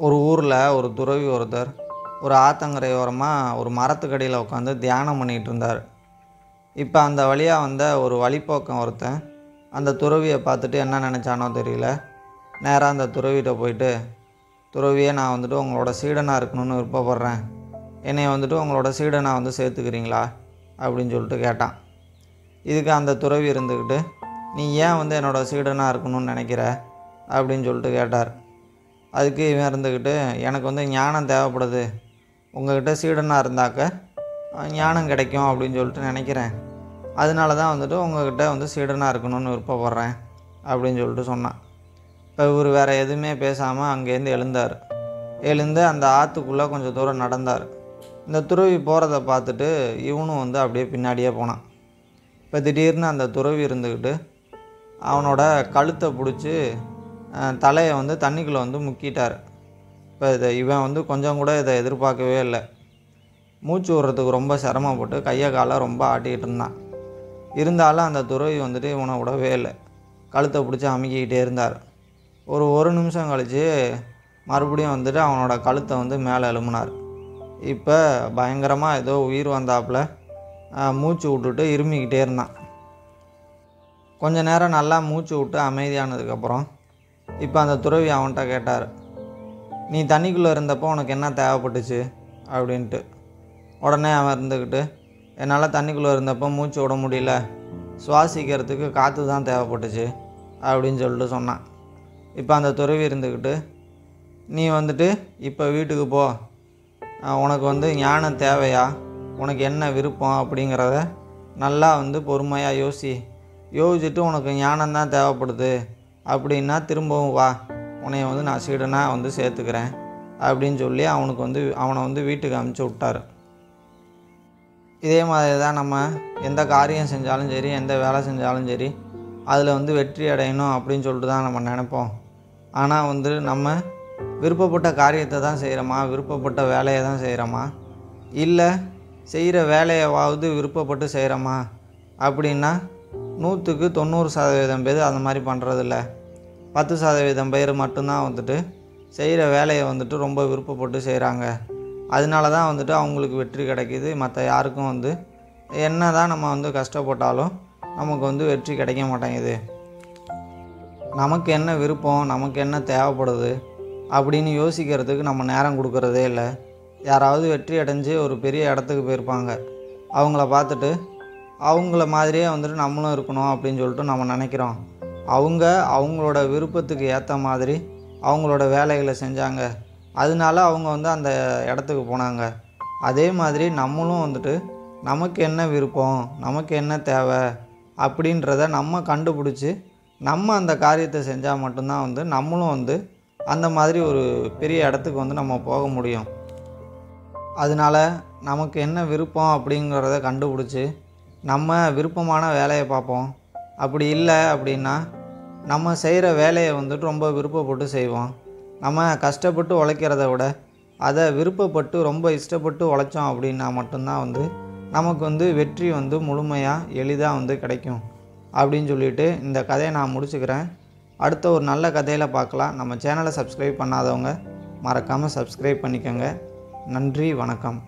ஒரு ஊரில் ஒரு துறவி ஒருத்தர் ஒரு ஆத்தங்கரை ஓரமாக ஒரு மரத்துக்கடியில் உட்காந்து தியானம் பண்ணிகிட்டு இருந்தார். இப்போ அந்த வழியாக வந்த ஒரு வழிப்போக்கன் ஒருத்தன் அந்த துறவியை பார்த்துட்டு என்ன நினச்சானோ தெரியல, நேராக அந்த துறவிகிட்ட போயிட்டு, துறவியே நான் உங்களோட சீடனாக இருக்கணும்னு விருப்பப்படுறேன், என்னை உங்களோட சீடனாக சேர்த்துக்கிறீங்களா அப்படின்னு சொல்லிட்டு கேட்டான். இதுக்கு அந்த துறவி இருந்துக்கிட்டு, நீ ஏன் என்னோடய சீடனாக இருக்கணும்னு நினைக்கிற அப்படின்னு சொல்லிட்டு கேட்டார். அதுக்கு இவன் இருந்துக்கிட்டு, எனக்கு ஞானம் தேவைப்படுது, உங்கள்கிட்ட சீடனாக இருந்தாக்க ஞானம் கிடைக்கும் அப்படின்னு சொல்லிட்டு நினைக்கிறேன், அதனால தான் உங்கள்கிட்ட சீடனாக இருக்கணும்னு விருப்பப்படுறேன் அப்படின்னு சொல்லிட்டு சொன்னான். இப்போ இவர் வேறு எதுவுமே பேசாமல் அங்கேருந்து எழுந்து அந்த ஆற்றுக்குள்ளே கொஞ்சம் தூரம் நடந்தார். இந்த துறவி போகிறத பார்த்துட்டு இவனும் அப்படியே பின்னாடியே போனான். இப்போ திடீர்னு அந்த துறவி இருந்துக்கிட்டு அவனோட கழுத்தை பிடிச்சி தலையை தண்ணிக்குள்ளே முக்கிட்டார். இப்போ இவன் கொஞ்சம் கூட இதை எதிர்பார்க்கவே இல்லை. மூச்சு விடுறதுக்கு ரொம்ப சிரமப்பட்டு கையை காலை ரொம்ப ஆட்டிக்கிட்டு இருந்தான். இருந்தாலும் அந்த துறவி இவனை விடவே இல்லை, கழுத்தை பிடிச்சி அமுக்கிக்கிட்டே இருந்தார். ஒரு நிமிஷம் கழித்து மறுபடியும் அவனோட கழுத்தை மேலே எழும்பினார். இப்போ பயங்கரமாக ஏதோ உயிர் வந்தாப்பில் மூச்சு விட்டுட்டு இருமிக்கிட்டே இருந்தான். கொஞ்ச நேரம் நல்லா மூச்சு விட்டு அமைதியானதுக்கப்புறம் இப்போ அந்த துறவி அவன்கிட்ட கேட்டார், நீ தண்ணிக்குள்ளே இருந்தப்போ உனக்கு என்ன தேவைப்பட்டுச்சு அப்படின்ட்டு. உடனே அவன் இருந்துக்கிட்டு, என்னால் தண்ணிக்குள்ளே இருந்தப்போ மூச்சு விட முடியல, சுவாசிக்கிறதுக்கு காற்று தான் தேவைப்பட்டுச்சு அப்படின்னு சொல்லிட்டு சொன்னான். இப்போ அந்த துறவி இருந்துக்கிட்டு, நீ இப்போ வீட்டுக்கு போ, உனக்கு ஞானம் தேவையா, உனக்கு என்ன விருப்பம் அப்படிங்கிறத நல்லா பொறுமையாக யோசிச்சுட்டு உனக்கு ஞானம் தான் தேவைப்படுது அப்படின்னா திரும்பவும் வா, உன்னை நான் சீடனாக சேர்த்துக்கிறேன் அப்படின்னு சொல்லி அவனை வீட்டுக்கு அனுப்பிச்சி விட்டார். இதே மாதிரி தான் நம்ம எந்த காரியம் செஞ்சாலும் சரி, எந்த வேலை செஞ்சாலும் சரி, அதில் வெற்றி அடையணும் அப்படின்னு சொல்லிட்டு தான் நம்ம நினைப்போம். ஆனால் நம்ம விருப்பப்பட்ட காரியத்தை தான் செய்கிறோமா, விருப்பப்பட்ட வேலையை தான் செய்கிறோமா, இல்லை செய்கிற வேலையாவது விருப்பப்பட்டு செய்கிறோமா அப்படின்னா 100க்கு 90% பேர் அந்த மாதிரி பண்ணுறதில்ல. 10% பேர் மட்டும்தான் செய்கிற வேலையை ரொம்ப விருப்பப்பட்டு செய்கிறாங்க. அதனால தான் அவங்களுக்கு வெற்றி கிடைக்கிது. மற்ற யாருக்கும் என்ன தான் நம்ம கஷ்டப்பட்டாலும் நமக்கு வெற்றி கிடைக்க மாட்டேங்குது. நமக்கு என்ன விருப்பம், நமக்கு என்ன தேவைப்படுது அப்படின்னு யோசிக்கிறதுக்கு நம்ம நேரம் கொடுக்குறதே இல்லை. யாராவது வெற்றி அடைஞ்சு ஒரு பெரிய இடத்துக்கு போயிருப்பாங்க, அவங்கள பார்த்துட்டு அவங்கள மாதிரியே நம்மளும் இருக்கணும் அப்படின்னு சொல்லிட்டு நம்ம நினைக்கிறோம். அவங்களோட விருப்பத்துக்கு ஏற்ற மாதிரி அவங்களோட வேலைகளை செஞ்சாங்க, அதனால அவங்க அந்த இடத்துக்கு போனாங்க. அதே மாதிரி நம்மளும் நமக்கு என்ன விருப்பம், நமக்கு என்ன தேவை அப்படின்றத நம்ம கண்டுபிடிச்சி நம்ம அந்த காரியத்தை செஞ்சால் மட்டும்தான் நம்மளும் அந்த மாதிரி ஒரு பெரிய இடத்துக்கு நம்ம போக முடியும். அதனால் நமக்கு என்ன விருப்பம் அப்படிங்கிறத கண்டுபிடிச்சி நம்ம விருப்பமான வேலையை பார்ப்போம். அப்படி இல்லை அப்படின்னா நம்ம செய்கிற வேலையை ரொம்ப விருப்பப்பட்டு செய்வோம். நம்ம கஷ்டப்பட்டு உழைக்கிறத விட அதை விருப்பப்பட்டு ரொம்ப இஷ்டப்பட்டு உழைச்சோம் அப்படின்னா மட்டும்தான் நமக்கு வெற்றி முழுமையாக எளிதாக கிடைக்கும் அப்படின்னு சொல்லிட்டு இந்த கதையை நான் முடிச்சுக்கிறேன். அடுத்த ஒரு நல்ல கதையில் பார்க்கலாம். நம்ம சேனலை சப்ஸ்கிரைப் பண்ணாதவங்க மறக்காமல் சப்ஸ்கிரைப் பண்ணிக்கோங்க. நன்றி, வணக்கம்.